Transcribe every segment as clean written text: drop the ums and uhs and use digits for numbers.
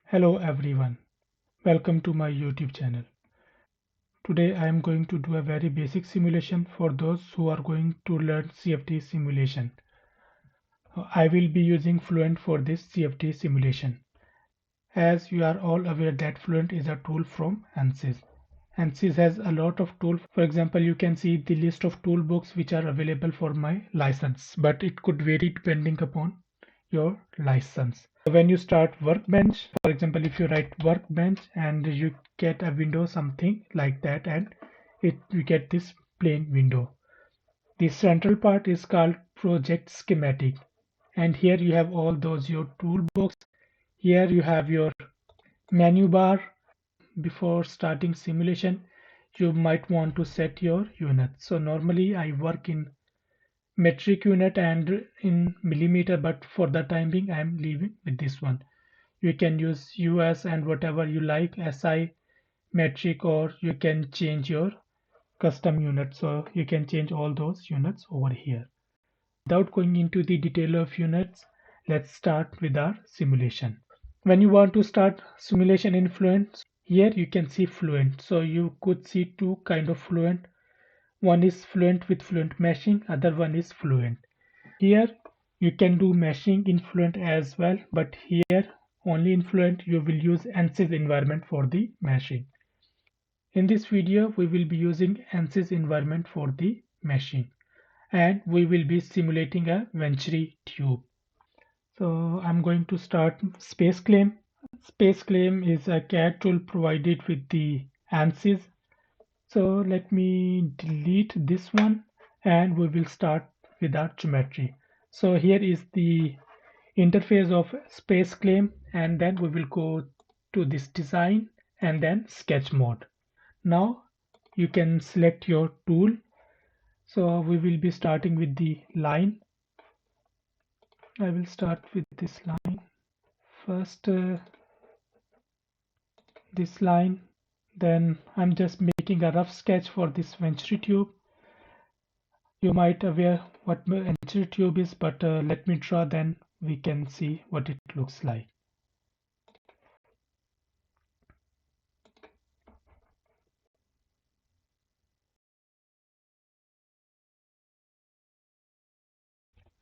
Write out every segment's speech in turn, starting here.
Hello everyone, welcome to my YouTube channel. Today I am going to do a very basic simulation for those who are going to learn CFD simulation. I will be using Fluent for this CFD simulation. As you are all aware that Fluent is a tool from Ansys. Ansys has a lot of tools. For example, you can see the list of toolbox which are available for my license, but it could vary depending upon your license. When you start workbench, for example, if you write workbench and you get a window something like that, and you get this plain window. The central part is called project schematic, and here you have all those your toolbox. Here you have your menu bar. Before starting simulation, you might want to set your unit. So normally I work in metric unit and in millimeter, but for the time being I am leaving with this one. You can use US and whatever you like, SI, metric, or you can change your custom unit. So you can change all those units over here. Without going into the detail of units, let's start with our simulation. When you want to start simulation in Fluent, here you can see Fluent. So you could see two kind of Fluent. One is Fluent with Fluent meshing, other one is Fluent. Here you can do meshing in Fluent as well, but here only in Fluent you will use Ansys environment for the meshing. In this video we will be using Ansys environment for the meshing, and we will be simulating a Venturi tube. So I'm going to start SpaceClaim. SpaceClaim is a CAD tool provided with the Ansys. So let me delete this one and we will start with our geometry. So here is the interface of SpaceClaim, and then we will go to this design and then sketch mode. Now you can select your tool. So we will be starting with the line. I will start with this line first, this line. Then I'm just making a rough sketch for this Venturi tube. You might aware what Venturi tube is, but let me draw, then we can see what it looks like.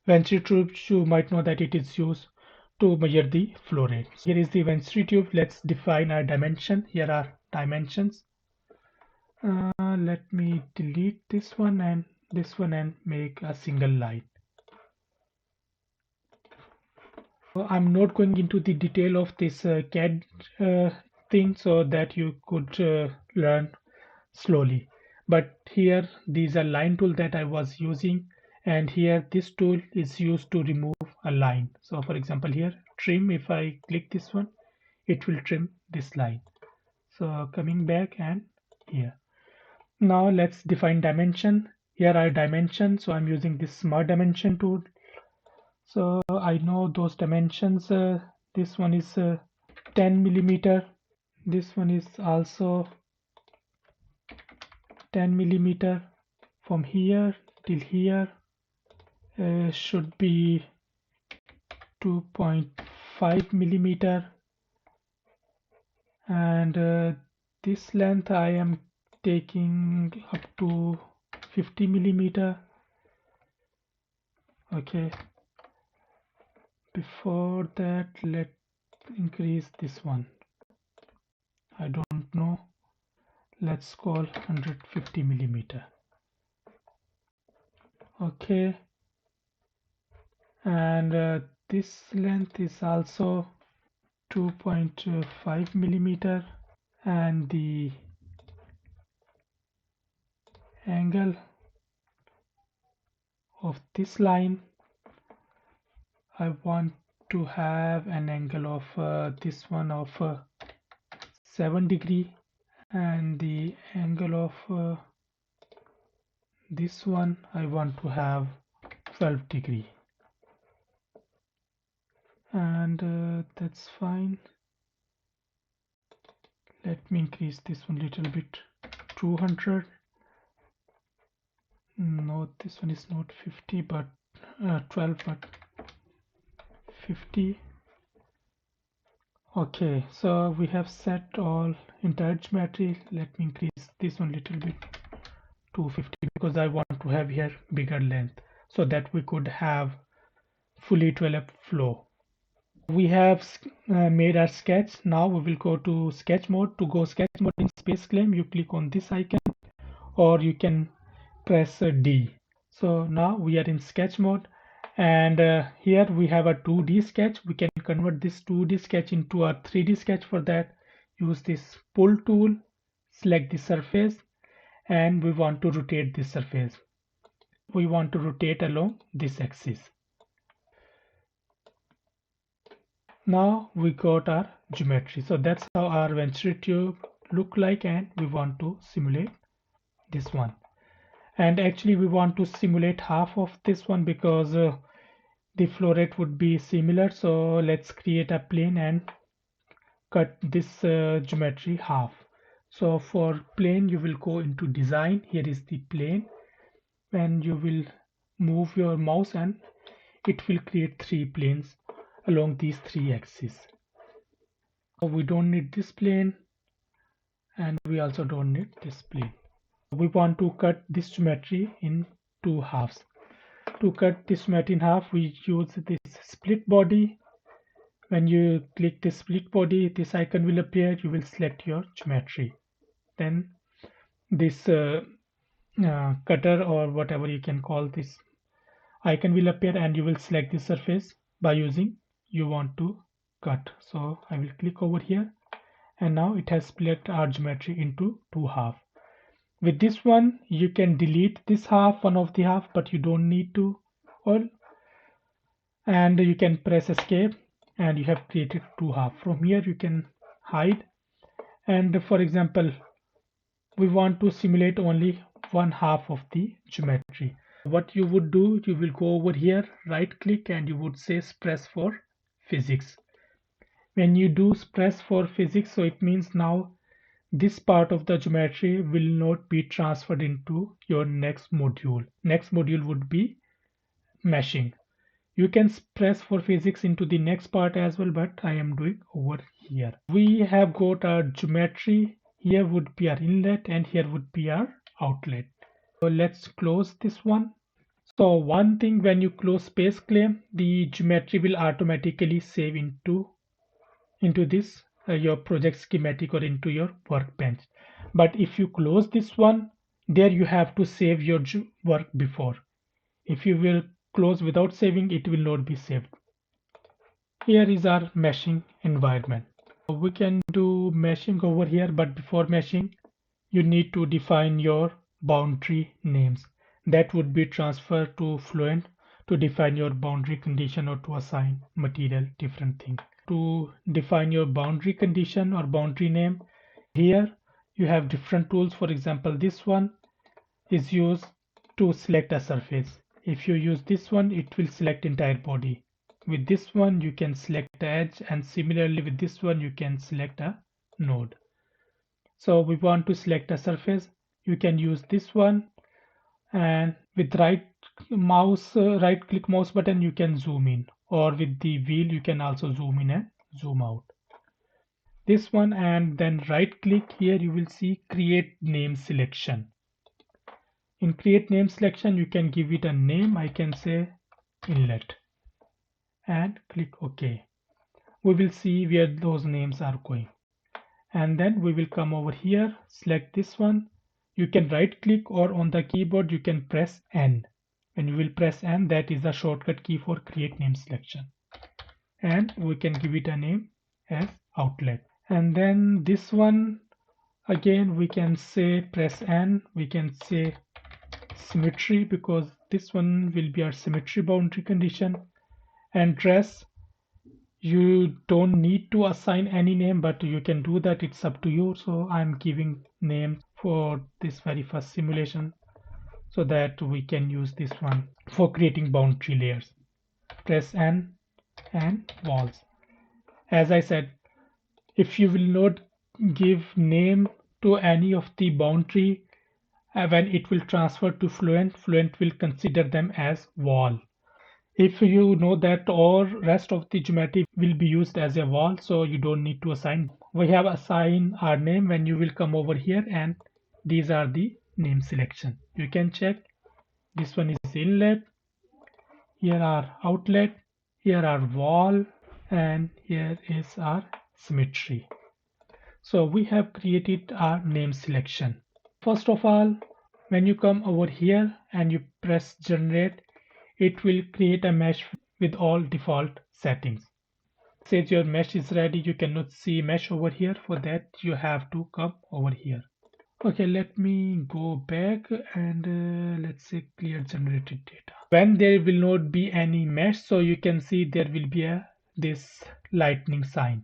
Venturi tube, you might know that it is used to measure the flow rate. Here is the Venturi tube. Let's define our dimension. Here are dimensions. Let me delete this one and make a single line. I'm not going into the detail of this CAD thing so that you could learn slowly. But here these are line tool that I was using, and here this tool is used to remove a line. So for example here trim, if I click this one, it will trim this line. So coming back and here. Now let's define dimension. Here are dimensions, so I'm using this smart dimension tool. So I know those dimensions. This one is 10 millimeter. This one is also 10 millimeter. From here till here should be 2.5 millimeter, and this length I am taking up to 50 millimeter. Okay, before that let's increase this one. I don't know, let's call 150 millimeter. Okay, and this length is also 2.5 millimeter, and the angle of this line I want to have an angle of this one of 7 degree, and the angle of this one I want to have 12 degree, and that's fine. Let me increase this one a little bit, 200. No, this one is not 50 but 12, but 50. Okay, so we have set all entire geometry. Let me increase this one a little bit to 50 because I want to have here bigger length so that we could have fully developed flow. We have made our sketch. Now we will go to sketch mode. To go sketch mode in SpaceClaim, you click on this icon or you can press D. So now we are in sketch mode, and here we have a 2D sketch. We can convert this 2D sketch into a 3D sketch. For that, use this pull tool, select the surface, and we want to rotate this surface. We want to rotate along this axis. Now we got our geometry. So that's how our venturi tube look like, and we want to simulate this one. And actually we want to simulate half of this one because the flow rate would be similar. So let's create a plane and cut this geometry half. So for plane you will go into design. Here is the plane, and you will move your mouse and it will create 3 planes along these 3 axes. So we don't need this plane, and we also don't need this plane. We want to cut this geometry in 2 halves. To cut this geometry in half, we use this split body. When you click this split body, this icon will appear. You will select your geometry. Then this cutter or whatever you can call this icon will appear, and you will select the surface by using you want to cut. So I will click over here, and now it has split our geometry into 2 halves. With this one, you can delete this half, one of the half, but you don't need to. And you can press escape, and you have created 2 halves. From here you can hide, and for example we want to simulate only 1 half of the geometry. What you would do, you will go over here, right click, and you would say press for physics. When you do press for physics, so it means now this part of the geometry will not be transferred into your next module. Next module would be meshing. You can press for physics into the next part as well, but I am doing over here. We have got our geometry. Here would be our inlet, and here would be our outlet. So let's close this one. So one thing, when you close SpaceClaim, the geometry will automatically save into this your project schematic or into your workbench. But if you close this one, there you have to save your work before. If you will close without saving, it will not be saved. Here is our meshing environment. We can do meshing over here, but before meshing, you need to define your boundary names. That would be transferred to Fluent to define your boundary condition or to assign material, different thing. To define your boundary condition or boundary name, here you have different tools. For example, this one is used to select a surface. If you use this one, it will select entire body. With this one, you can select the edge, and similarly with this one, you can select a node. So we want to select a surface. You can use this one, and with right click mouse button, you can zoom in, or with the wheel, you can also zoom in and zoom out. This one, and then right click here, you will see create name selection. In create name selection, you can give it a name. I can say inlet, and click OK. We will see where those names are going. And then we will come over here, select this one. You can right click, or on the keyboard you can press N. When you will press N, that is the shortcut key for create name selection. And we can give it a name as outlet. And then this one, again we can say press N. We can say symmetry, because this one will be our symmetry boundary condition. And dress, you don't need to assign any name, but you can do that, it's up to you. So I'm giving name for this very first simulation so that we can use this one for creating boundary layers. Press N, and walls. As I said, if you will not give name to any of the boundary, when it will transfer to Fluent will consider them as wall. If you know that all rest of the geometry will be used as a wall, so you don't need to assign. We have assigned our name when you will come over here, and these are the name selection. You can check. This one is inlet, here are outlet, here are wall, and here is our symmetry. So we have created our name selection. First of all, when you come over here and you press generate, it will create a mesh with all default settings. Says your mesh is ready, you cannot see mesh over here. For that you have to come over here. Okay, let me go back and let's say clear generated data. When there will not be any mesh, so you can see there will be this lightning sign.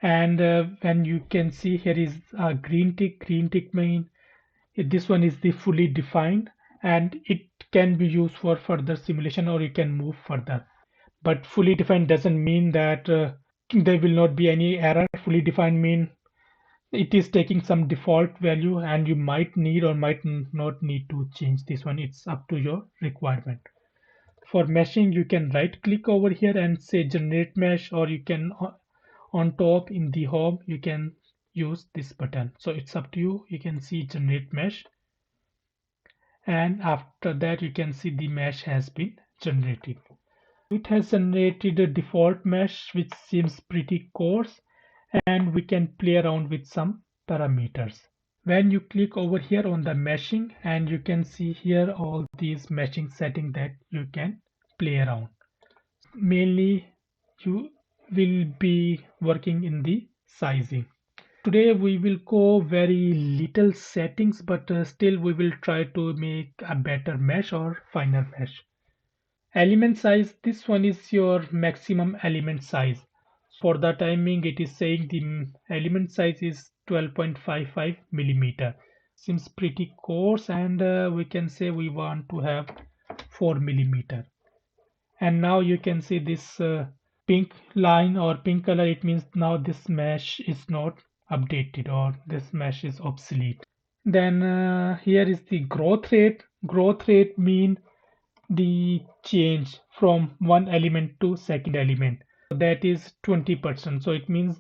And when you can see here is a green tick mean this one is the fully defined, and it can be used for further simulation or you can move further. But fully defined doesn't mean that there will not be any error. Fully defined mean it is taking some default value and you might need or might not need to change this one. It's up to your requirement. For meshing, you can right click over here and say generate mesh, or you can on top in the home you can use this button. So it's up to you. You can see generate mesh, and after that you can see the mesh has been generated. It has generated a default mesh which seems pretty coarse, and we can play around with some parameters. When you click over here on the meshing, and you can see here all these meshing settings that you can play around. Mainly you will be working in the sizing. Today we will go very little settings, but still we will try to make a better mesh or finer mesh. Element size, this one is your maximum element size. For the timing it is saying the element size is 12.55 millimeter. Seems pretty coarse, and we can say we want to have 4 millimeter. And now you can see this pink line or pink color. It means now this mesh is not updated or this mesh is obsolete. Then here is the growth rate. Growth rate mean the change from one element to second element. That is 20%. So it means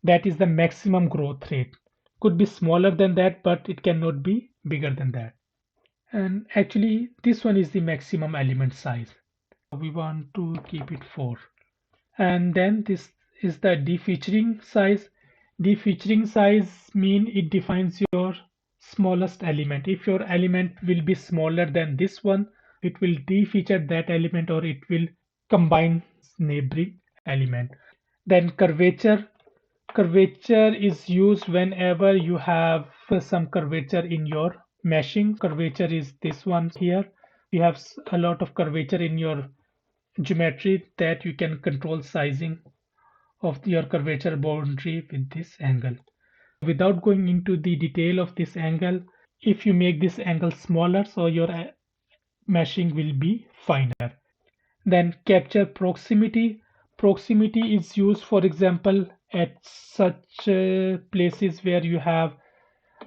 that is the maximum growth rate. Could be smaller than that, but it cannot be bigger than that. And actually this one is the maximum element size. We want to keep it 4. And then this is the defeaturing size. Defeaturing size mean it defines your smallest element. If your element will be smaller than this one, it will defeature that element or it will combine neighboring element. Then curvature. Curvature is used whenever you have some curvature in your meshing. Curvature is this one here. You have a lot of curvature in your geometry that you can control sizing of your curvature boundary with this angle. Without going into the detail of this angle, if you make this angle smaller, so your meshing will be finer. Then capture proximity. Proximity is used, for example, at such places where you have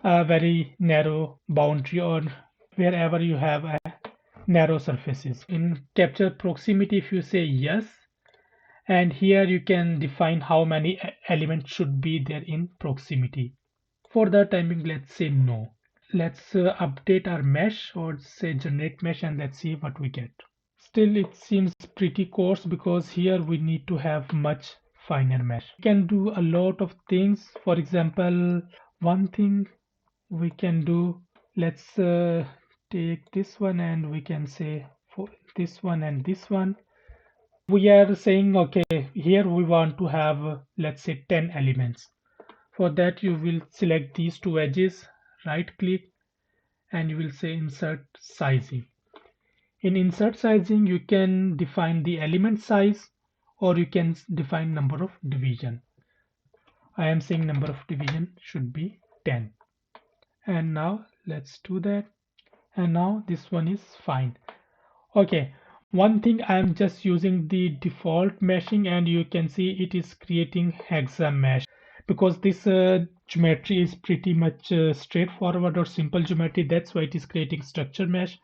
a very narrow boundary or wherever you have a narrow surfaces. In capture proximity, if you say yes, and here you can define how many elements should be there in proximity. For the timing, let's say no. Let's update our mesh or say generate mesh, and let's see what we get. Still it seems pretty coarse because here we need to have much finer mesh. We can do a lot of things. For example, one thing we can do, let's take this one and we can say for this one and this one. We are saying okay, here we want to have let's say 10 elements. For that you will select these two edges, right click, and you will say insert sizing. In insert sizing you can define the element size or you can define number of division. I am saying number of division should be 10. And now let's do that, and now this one is fine. Okay, one thing I am just using the default meshing, and you can see it is creating hexa mesh because this geometry is pretty much straightforward or simple geometry. That's why it is creating structure mesh.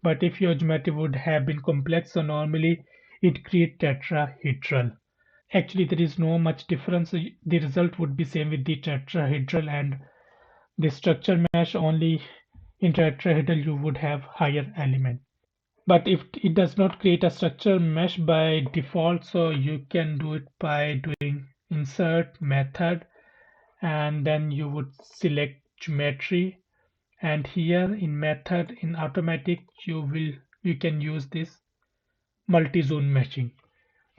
But if your geometry would have been complex, so normally it creates tetrahedral. Actually, there is no much difference. The result would be same with the tetrahedral and the structure mesh. Only in tetrahedral you would have higher element. But if it does not create a structure mesh by default, so you can do it by doing insert method, and then you would select geometry, and here in method in automatic you can use this multi-zone meshing.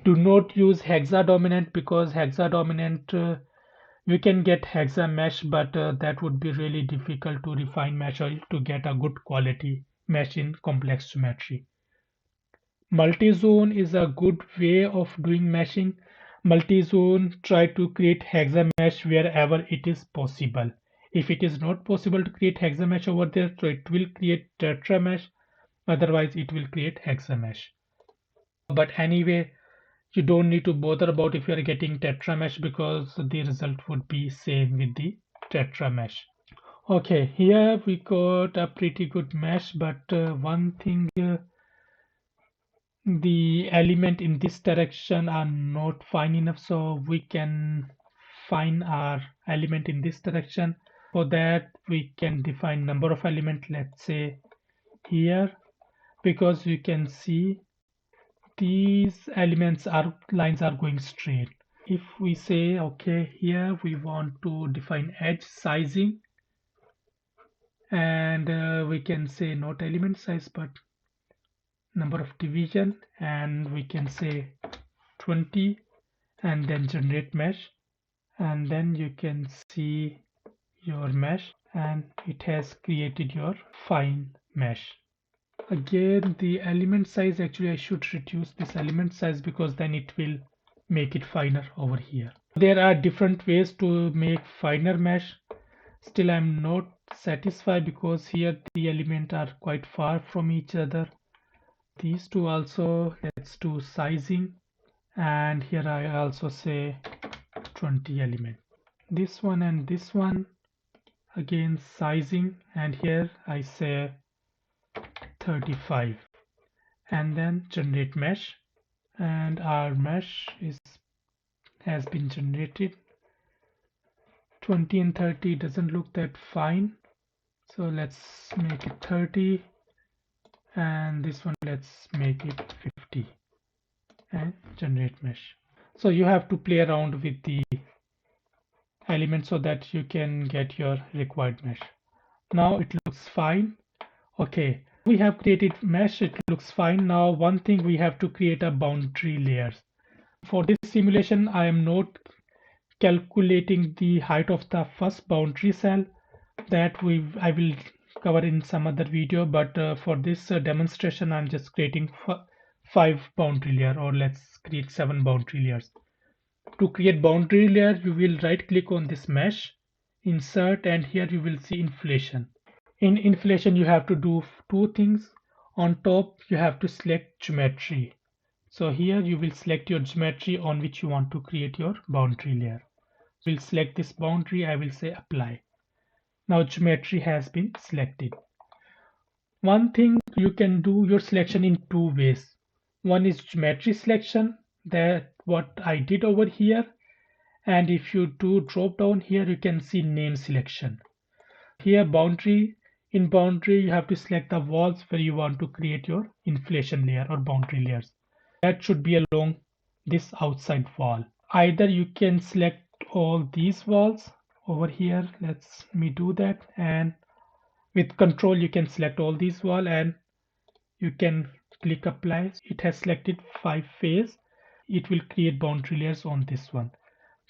Do not use hexadominant because hexadominant you can get hexa mesh, but that would be really difficult to refine mesh oil to get a good quality mesh in complex geometry. Multi-zone is a good way of doing meshing. Multi-zone try to create hexa mesh wherever it is possible. If it is not possible to create hexa mesh over there, so it will create tetra mesh. Otherwise, it will create hexa mesh. But anyway, you don't need to bother about if you are getting tetra mesh because the result would be same with the tetra mesh. Okay, here we got a pretty good mesh, but one thing, the element in this direction are not fine enough, so we can find our element in this direction. For that, we can define number of element, let's say here, because you can see these elements are lines are going straight. If we say okay, here we want to define edge sizing, and we can say not element size but number of division, and we can say 20, and then generate mesh, and then you can see your mesh and it has created your fine mesh. Again, the element size, actually I should reduce this element size because then it will make it finer over here. There are different ways to make finer mesh. Still I'm not satisfied because here the elements are quite far from each other. These two also, let's do sizing, and here I also say 20 element. This one and this one, again sizing, and here I say 35, and then generate mesh, and our mesh has been generated. 20 and 30 doesn't look that fine, so let's make it 30, and this one let's make it 50, and generate mesh. So you have to play around with the elements so that you can get your required mesh. Now it looks fine. Okay, we have created mesh, it looks fine. Now one thing, we have to create a boundary layers. For this simulation I am not calculating the height of the first boundary cell, that I will cover in some other video, but for this demonstration I'm just creating 5 boundary layer, or let's create 7 boundary layers. To create boundary layer, you will right click on this mesh, insert, and here you will see inflation. In inflation you have to do 2 things. On top you have to select geometry. So here you will select your geometry on which you want to create your boundary layer. We'll select this boundary, I will say apply. Now geometry has been selected. One thing, you can do your selection in 2 ways. One is geometry selection, that what I did over here, and if you do drop down here you can see name selection. Here boundary, in boundary you have to select the walls where you want to create your inflation layer or boundary layers. That should be along this outside wall. Either you can select all these walls over here, let's me do that, and with control you can select all these walls and you can click apply. It has selected 5 face. It will create boundary layers on this one.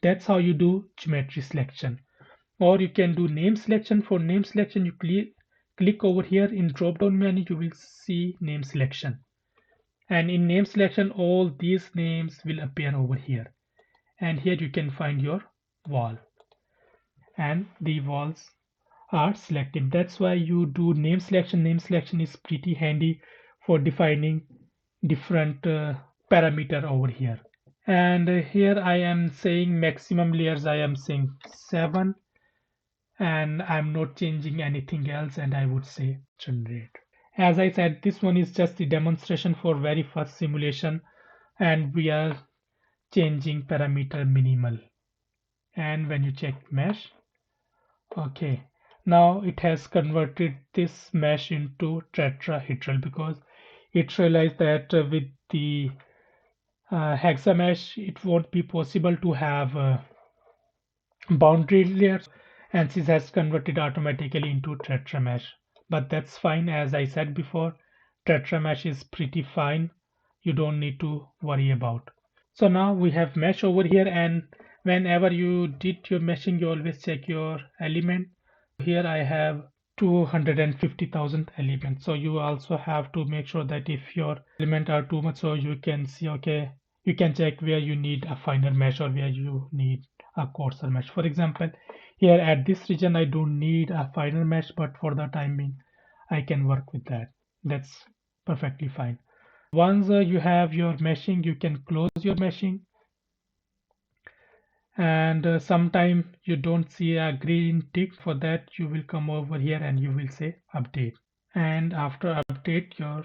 That's how you do geometry selection. Or you can do name selection. For name selection, you click over here in drop down menu, you will see name selection, and in name selection all these names will appear over here, and here you can find your wall, and the walls are selected. That's why you do name selection. Name selection is pretty handy for defining different parameter over here. And here I am saying maximum layers, I am saying 7, and I'm not changing anything else, and I would say generate. As I said, this one is just the demonstration for very first simulation, and we are changing parameter minimal. And when you check mesh, okay, now it has converted this mesh into tetrahedral because it realized that with the hexamesh it won't be possible to have boundary layers. Ansys has converted automatically into tetramesh, but that's fine. As I said before, tetramesh is pretty fine, you don't need to worry about. So now we have mesh over here, and whenever you did your meshing you always check your element. Here I have 250,000 elements, so you also have to make sure that if your element are too much, so you can see, okay, you can check where you need a finer mesh or where you need a coarser mesh. For example, here at this region I don't need a finer mesh, but for the time being I can work with that. That's perfectly fine. Once you have your meshing, you can close your meshing, and sometime you don't see a green tick. For that you will come over here and you will say update, and after update your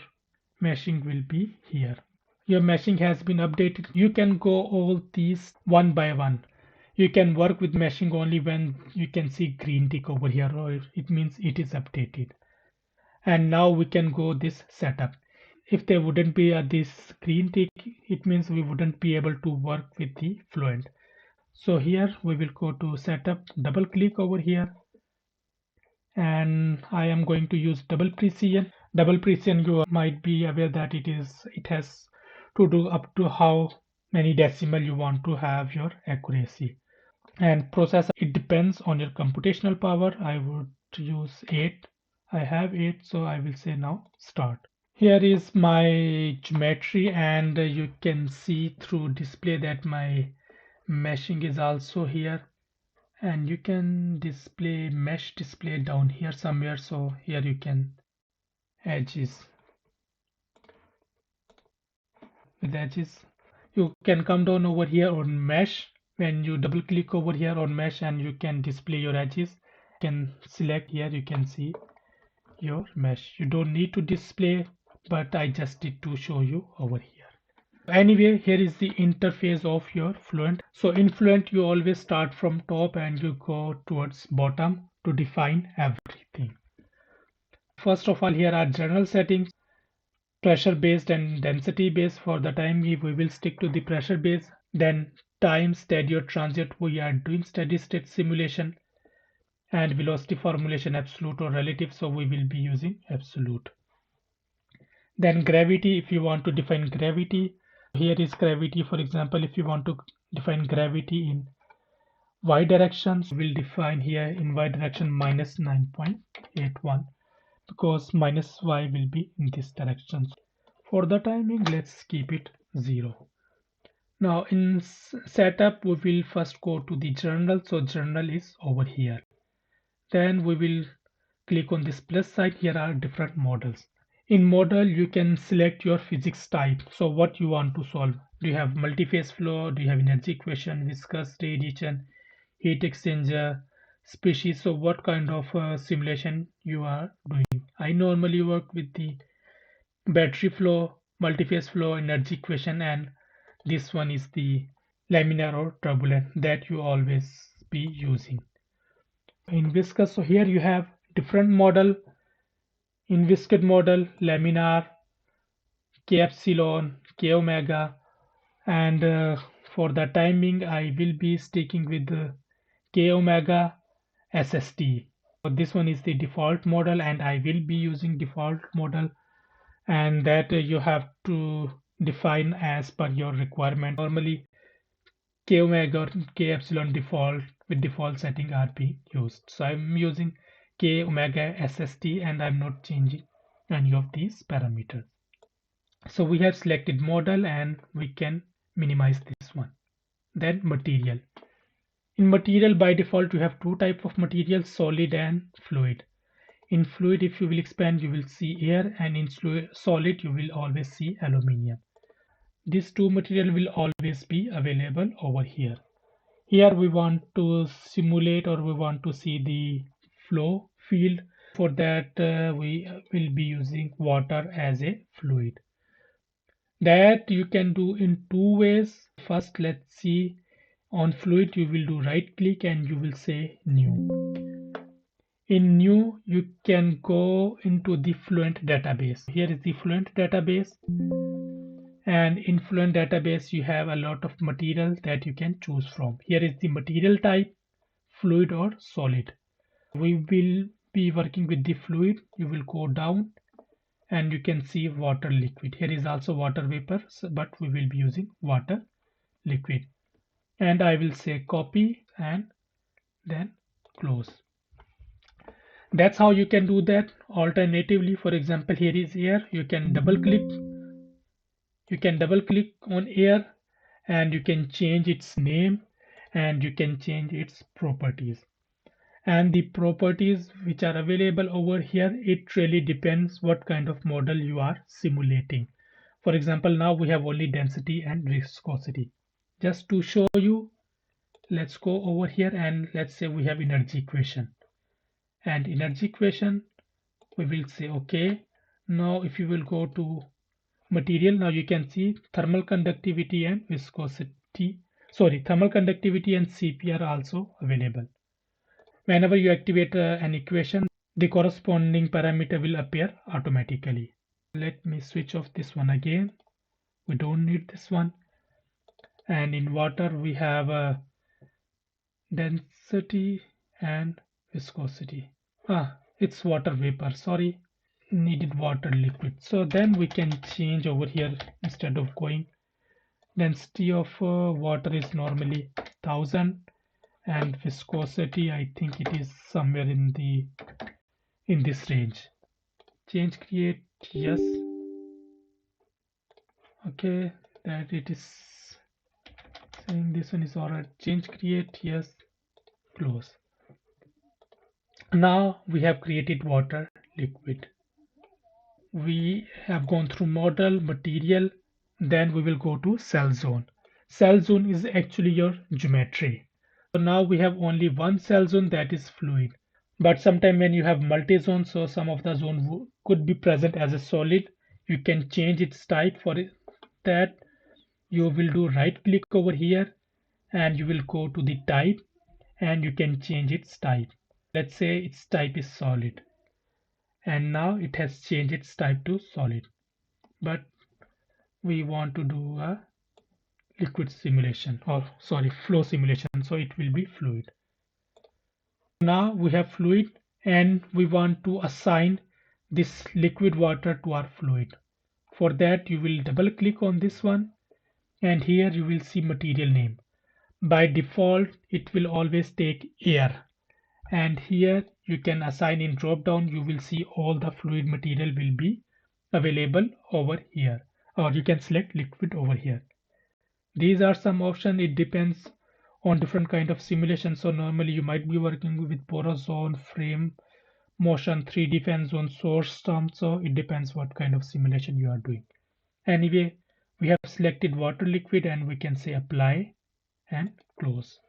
meshing will be here. Your meshing has been updated. You can go all these one by one. You can work with meshing only when you can see green tick over here, or it means it is updated. And now we can go this setup. If there wouldn't be this green tick, it means we wouldn't be able to work with the Fluent. So here we will go to setup, double click over here, and I am going to use double precision. Double precision, you might be aware that it has to do up to how many decimal you want to have your accuracy. And process, it depends on your computational power. I would use 8. I have 8, so I will say now start. Here is my geometry, and you can see through display that my meshing is also here, and you can display mesh display down here somewhere. So here you can edges, with edges you can come down over here on mesh. When you double click over here on mesh, and you can display your edges, you can select here, you can see your mesh. You don't need to display, but I just did to show you over here. Anyway, here is the interface of your Fluent. So in Fluent you always start from top and you go towards bottom to define everything. First of all, here are general settings, pressure based and density based. For the time we will stick to the pressure based. Then time, steady or transient, we are doing steady state simulation, and velocity formulation absolute or relative, so we will be using absolute. Then gravity, if you want to define gravity, here is gravity. For example, if you want to define gravity in y direction, we'll define here in y direction minus 9.81, because minus y will be in this direction. For the timing, let's keep it 0. Now in setup, we will first go to the journal. So journal is over here. Then we will click on this plus sign. Here are different models. In model, you can select your physics type. So what you want to solve. Do you have multi-phase flow? Do you have energy equation, viscous, radiation, heat exchanger, species? So what kind of simulation you are doing? I normally work with the battery flow, multi-phase flow, energy equation, and this one is the laminar or turbulent that you always be using. In viscous, so here you have different model. In viscous model, laminar, k epsilon, k omega, and for the timing I will be sticking with the k omega SST. So this one is the default model, and I will be using default model, and that you have to define as per your requirement. Normally k omega or k epsilon default with default setting are being used, so I'm using k omega SST, and I'm not changing any of these parameters. So we have selected model, and we can minimize this one. Then material. In material, by default you have two types of material, solid and fluid. In fluid, if you will expand, you will see air, and in solid you will always see aluminium. These two material will always be available over here. Here we want to simulate, or we want to see the flow field. For that we will be using water as a fluid. That you can do in two ways. First, let's see, on fluid you will do right click and you will say new. In new you can go into the Fluent database. Here is the Fluent database, and in Fluent database you have a lot of material that you can choose from. Here is the material type, fluid or solid. We will be working with the fluid. You will go down and you can see water liquid. Here is also water vapor, but we will be using water liquid. And I will say copy and then close. That's how you can do that. Alternatively, for example, here is air. You can double click on air and you can change its name and you can change its properties. And the properties which are available over here, it really depends what kind of model you are simulating. For example, now we have only density and viscosity. Just to show you, let's go over here and let's say we have energy equation. And energy equation, we will say okay. Now if you will go to material, now you can see thermal conductivity and viscosity. Sorry, thermal conductivity and CP are also available. Whenever you activate an equation, the corresponding parameter will appear automatically. Let me switch off this one again. We don't need this one. And in water we have density and viscosity. It's water vapor, sorry, needed water liquid. So then we can change over here. Instead of going, density of water is normally 1000 and viscosity, I think it is somewhere in this range. Change create, yes. Okay, that it is saying this one is alright. Change create, yes. Close. Now we have created water liquid. We have gone through model, material, then we will go to cell zone. Cell zone is actually your geometry. So now we have only one cell zone, that is fluid. But sometime when you have multi-zone, so some of the zone could be present as a solid. You can change its type. For that you will do right click over here and you will go to the type and you can change its type. Let's say its type is solid, and now it has changed its type to solid, but we want to do a liquid simulation, or sorry, flow simulation, so it will be fluid. Now we have fluid and we want to assign this liquid water to our fluid. For that you will double click on this one and here you will see material name. By default it will always take air, and here you can assign in drop down. You will see all the fluid material will be available over here, or you can select liquid over here. These are some options. It depends on different kind of simulation. So normally you might be working with porous zone, frame, motion, 3D fan zone, source term. So it depends what kind of simulation you are doing. Anyway, we have selected water liquid and we can say apply and close.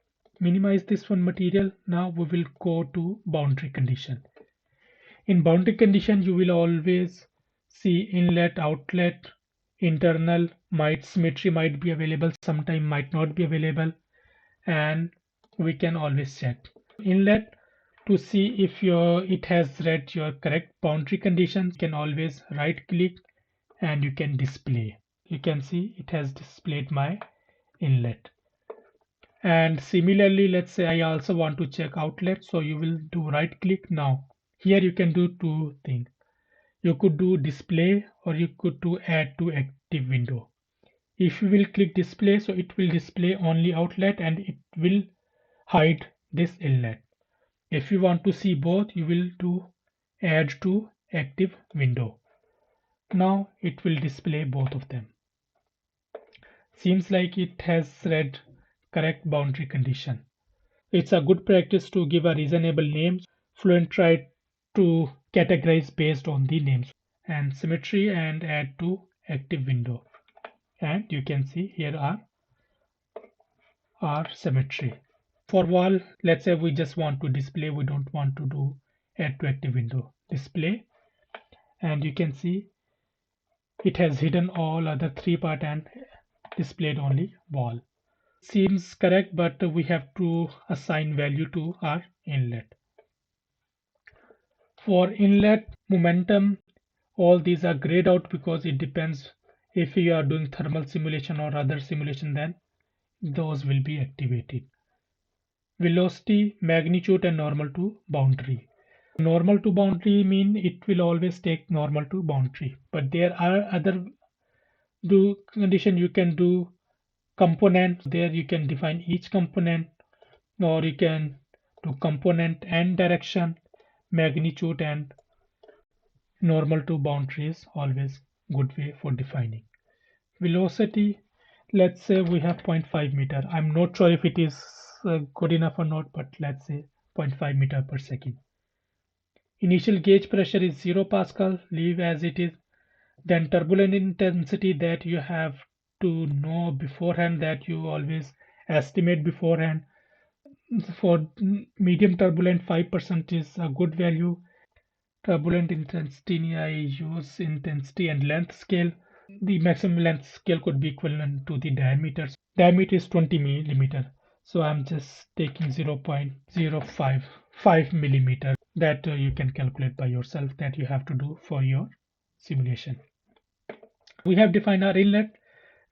Minimize this one material. Now we will go to boundary condition. In boundary condition you will always see inlet, outlet, internal, symmetry might be available, sometime might not be available, and we can always check inlet to see if it has read your correct boundary conditions. You can always right click and you can display. You can see it has displayed my inlet. And similarly, let's say I also want to check outlet, so you will do right click. Now here you can do two things. You could do display or you could do add to active window. If you will click display, so it will display only outlet and it will hide this inlet. If you want to see both, you will do add to active window. Now it will display both of them. Seems like it has read correct boundary condition. It's a good practice to give a reasonable name. Fluent try to categorize based on the names. And symmetry and add to active window. And you can see here are our symmetry. For wall, let's say we just want to display, we don't want to do add to active window. Display, and you can see it has hidden all other three parts and displayed only wall. Seems correct, but we have to assign value to our inlet. For inlet momentum, all these are grayed out because it depends if you are doing thermal simulation or other simulation, then those will be activated. Velocity, magnitude and normal to boundary. Normal to boundary mean it will always take normal to boundary, but there are other do condition you can do component. There you can define each component, or you can do component and direction, magnitude and normal to boundary is always good way for defining. Velocity, let's say we have 0.5 meter. I'm not sure if it is good enough or not, but let's say 0.5 meter per second. Initial gauge pressure is 0 Pascal, leave as it is. Then turbulent intensity, that you have to know beforehand, that you always estimate beforehand. For medium turbulent, 5% is a good value. Turbulent intensity, I use intensity and length scale. The maximum length scale could be equivalent to the diameter. Diameter is 20 millimeter. So I'm just taking 0.055 millimeter. That you can calculate by yourself, that you have to do for your simulation. We have defined our inlet,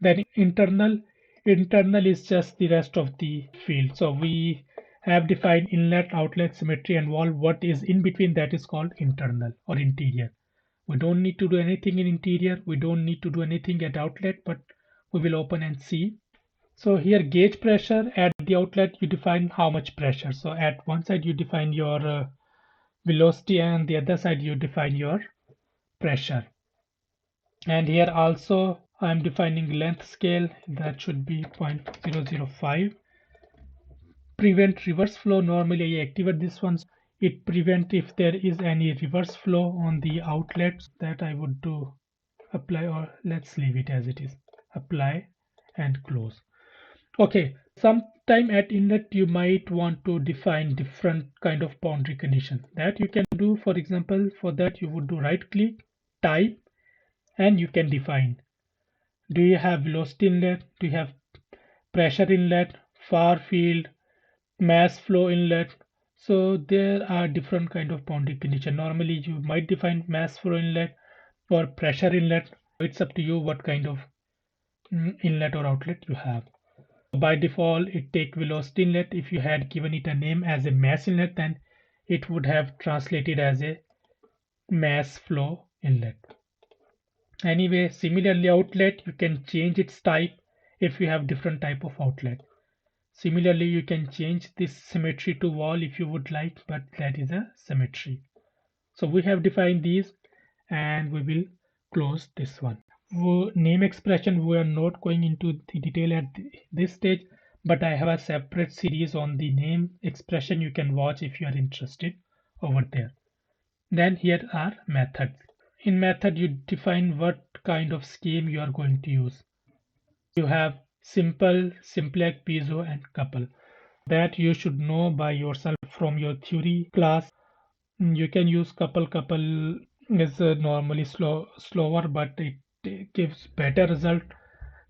then internal. Internal is just the rest of the field. So we have defined inlet, outlet, symmetry and wall. What is in between, that is called internal or interior. We don't need to do anything in interior. We don't need to do anything at outlet, but we will open and see. So here gauge pressure, at the outlet you define how much pressure. So at one side you define your velocity, and the other side you define your pressure. And here also I'm defining length scale, that should be 0.005. Prevent reverse flow, normally I activate this one. It prevent if there is any reverse flow on the outlets, that I would do apply, or let's leave it as it is, apply and close. Okay, sometime at inlet you might want to define different kind of boundary condition. That you can do, for example, for that you would do right click, type, and you can define, do you have velocity inlet, do you have pressure inlet, far field, mass flow inlet. So there are different kind of boundary condition. Normally you might define mass flow inlet or pressure inlet. It's up to you what kind of inlet or outlet you have. By default it take velocity inlet. If you had given it a name as a mass inlet, then it would have translated as a mass flow inlet. Anyway, similarly outlet, you can change its type if you have different type of outlet. Similarly, you can change this symmetry to wall if you would like, but that is a symmetry. So we have defined these, and we will close this one. Name expression, we are not going into the detail at this stage, but I have a separate series on the name expression. You can watch if you are interested over there. Then here are methods. In method, you define what kind of scheme you are going to use. You have simple, simplex, piezo and couple. That you should know by yourself from your theory class. You can use couple. Couple is normally slower, but it gives better result.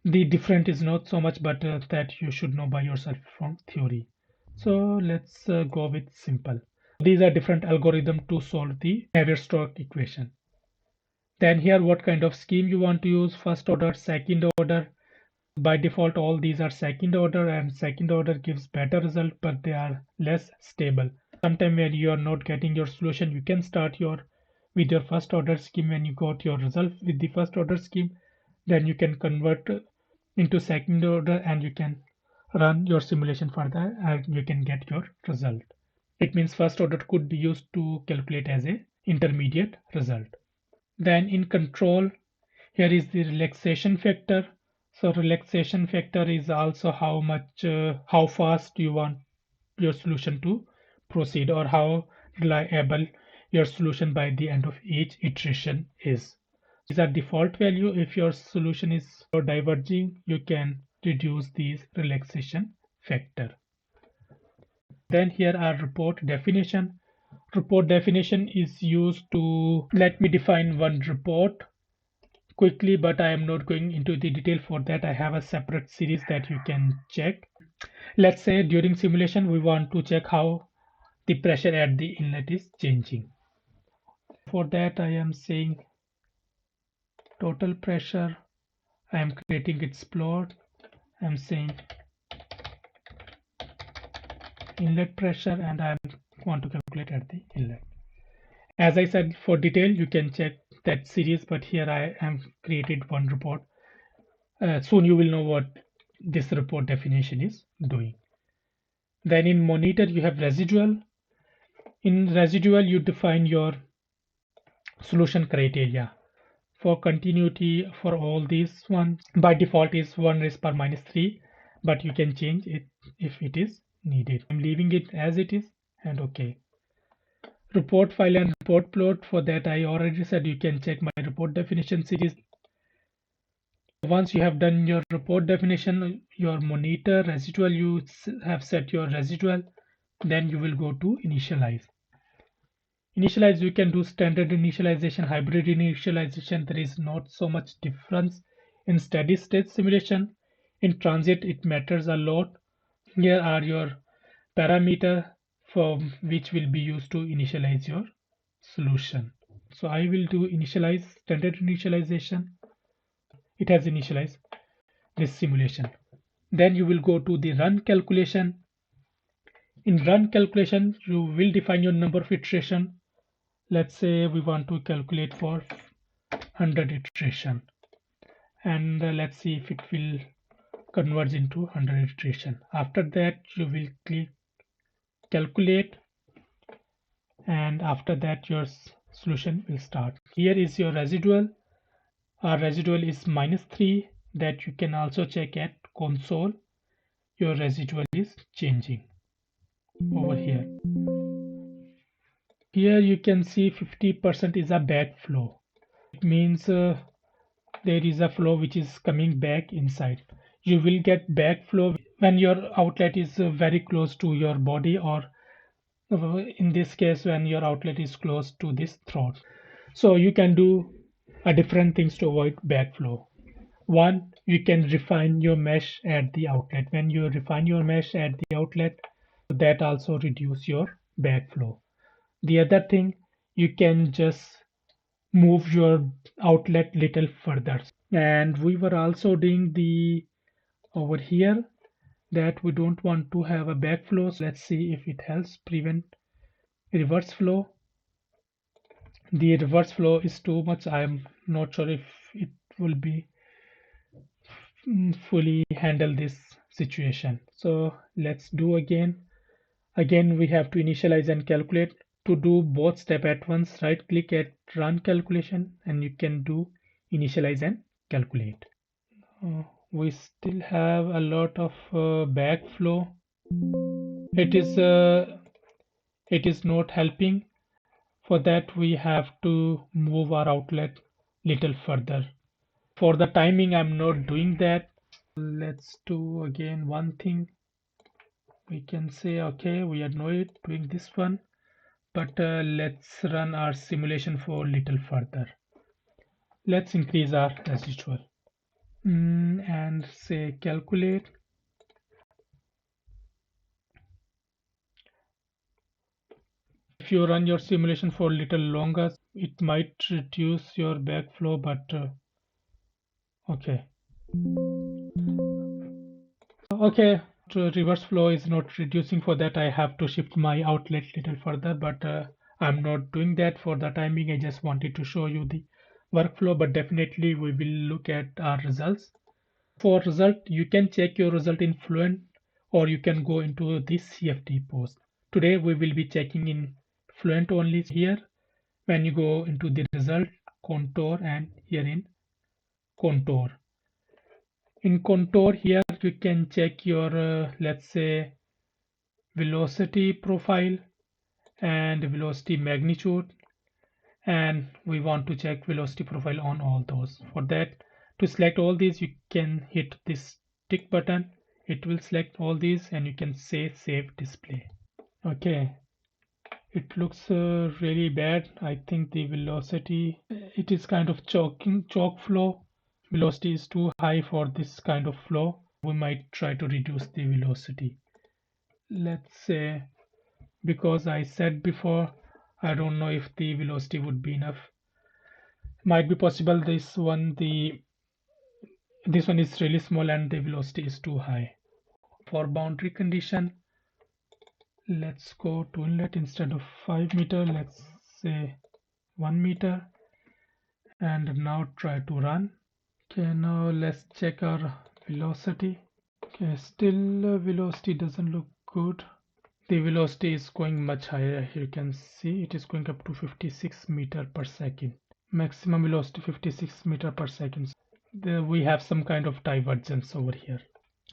The different is not so much, but that you should know by yourself from theory. So let's go with simple. These are different algorithms to solve the Navier-Stokes equation. Then here what kind of scheme you want to use, first order, second order. By default all these are second order, and second order gives better result, but they are less stable. Sometimes when you are not getting your solution, you can start with your first order scheme. When you got your result with the first order scheme, then you can convert into second order and you can run your simulation further and you can get your result. It means first order could be used to calculate as a intermediate result. Then in control, here is the relaxation factor. So relaxation factor is also how fast you want your solution to proceed, or how reliable your solution by the end of each iteration is. These are default value. If your solution is diverging, you can reduce these relaxation factor. Then here are report definition. Report definition is used to, let me define one report quickly, but I am not going into the detail. For that I have a separate series that you can check. Let's say during simulation we want to check how the pressure at the inlet is changing. For that I am saying total pressure. I am creating its plot. I am saying inlet pressure, and I want to calculate at the inlet. As I said, for detail you can check that series, but here I am created one report. Soon you will know what this report definition is doing. Then in monitor you have residual. In residual you define your solution criteria. For continuity, for all these ones by default is 1 raised per minus 3, but you can change it if it is needed. I'm leaving it as it is, and okay. Report file and report plot, for that I already said you can check my report definition series. Once you have done your report definition, your monitor residual, you have set your residual, then you will go to initialize. Initialize, you can do standard initialization, hybrid initialization. There is not so much difference in steady state simulation. In transit it matters a lot. Here are your parameter for which will be used to initialize your solution. So I will do initialize, standard initialization. It has initialized this simulation. Then you will go to the run calculation. In run calculation you will define your number of iteration. Let's say we want to calculate for 100 iteration, and let's see if it will converge into 100 iteration. After that you will click calculate, and after that your solution will start. Here is your residual. Our residual is -3. That you can also check at console. Your residual is changing over here. Here you can see 50% is a backflow. It means there is a flow which is coming back inside. You will get backflow when your outlet is very close to your body, or in this case when your outlet is close to this throat. So you can do different things to avoid backflow. One, you can refine your mesh at the outlet. When you refine your mesh at the outlet, that also reduce your backflow. The other thing, you can just move your outlet little further. And we were also doing the over here that we don't want to have a backflow. So let's see if it helps prevent reverse flow. The reverse flow is too much. I'm not sure if it will be fully handle this situation. So let's do again. We have to initialize and calculate. To do both step at once, right click at run calculation and you can do initialize and calculate. We still have a lot of backflow. It is not helping. For that we have to move our outlet little further. For the timing I'm not doing that. Let's do again one thing. We can say okay, we are not doing this one, but let's run our simulation for little further. Let's increase our residual and say calculate. If you run your simulation for little longer, it might reduce your backflow, but okay. Reverse flow is not reducing. For that I have to shift my outlet little further, but I'm not doing that for the timing. I just wanted to show you the workflow, but definitely we will look at our results. For result, you can check your result in Fluent, or you can go into this CFD post. Today we will be checking in Fluent only. Here when you go into the result, contour, and here in contour. In contour here you can check your let's say velocity profile and velocity magnitude, and we want to check velocity profile on all those. For that, to select all these you can hit this tick button. It will select all these and you can say save display. Okay, It looks really bad. I think the velocity, it is kind of chalk flow. Velocity is too high for this kind of flow. We might try to reduce the velocity. Let's say, because I said before, I don't know if the velocity would be enough. Might be possible this one is really small and the velocity is too high. For boundary condition, let's go to inlet. Instead of 5 meter, let's say 1 meter, and now try to run. Okay, now let's check our velocity. Okay, still velocity doesn't look good. The velocity is going much higher. Here you can see it is going up to 56 meter per second. Maximum velocity 56 meter per second. There we have some kind of divergence over here.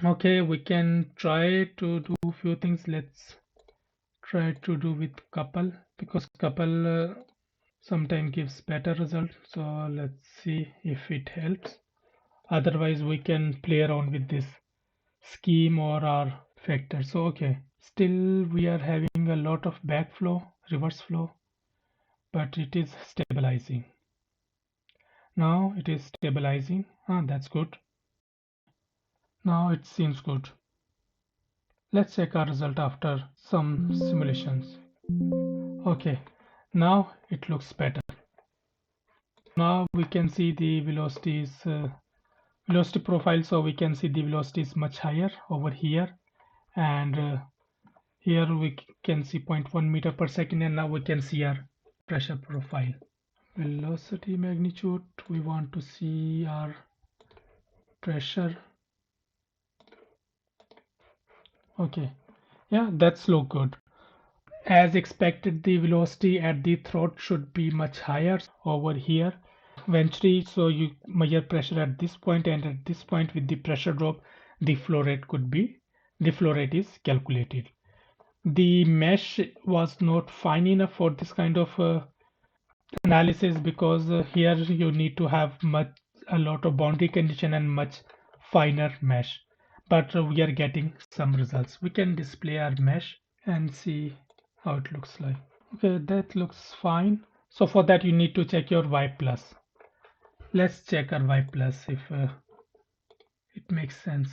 Okay, we can try to do a few things. Let's try to do with couple, because couple sometimes gives better result. So let's see if it helps. Otherwise we can play around with this scheme or our factor. So okay, still we are having a lot of backflow, reverse flow, but it is stabilizing. Now it is stabilizing. That's good. Now it seems good. Let's check our result after some simulations. Okay, now it looks better. Now we can see the velocity profile, so we can see the velocity is much higher over here, and here we can see 0.1 meter per second, and now we can see our pressure profile. Velocity magnitude, we want to see our pressure. Okay, yeah, that's look good. As expected, the velocity at the throat should be much higher over here. Eventually, so you measure pressure at this point, and at this point with the pressure drop, the flow rate is calculated. The mesh was not fine enough for this kind of analysis, because here you need to have a lot of boundary condition and much finer mesh, but we are getting some results. We can display our mesh and see how it looks like. Okay, that looks fine. So for that you need to check your y plus. Let's check our y plus if it makes sense.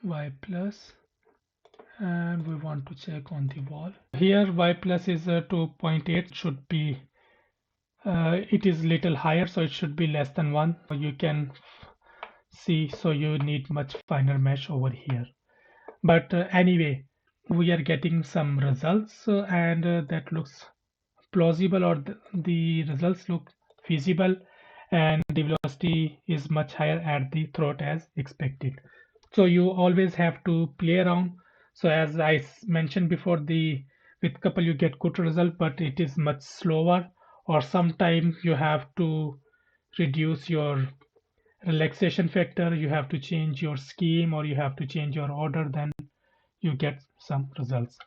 Y plus, and we want to check on the wall. Here y plus is 2.8, should be it is little higher, so it should be less than 1. You can see, so you need much finer mesh over here. But anyway, we are getting some results, and that looks plausible, or the results look feasible, and the velocity is much higher at the throat as expected. So you always have to play around. So as I mentioned before, the with couple you get good result, but it is much slower, or sometimes you have to reduce your relaxation factor, you have to change your scheme, or you have to change your order, then you get some results.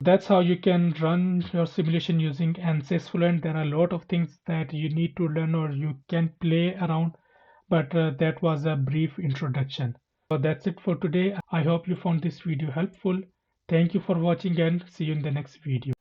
That's how you can run your simulation using Ansys-FLuent. There are a lot of things that you need to learn, or you can play around, but that was a brief introduction. So that's it for today. I hope you found this video helpful. Thank you for watching, and see you in the next video.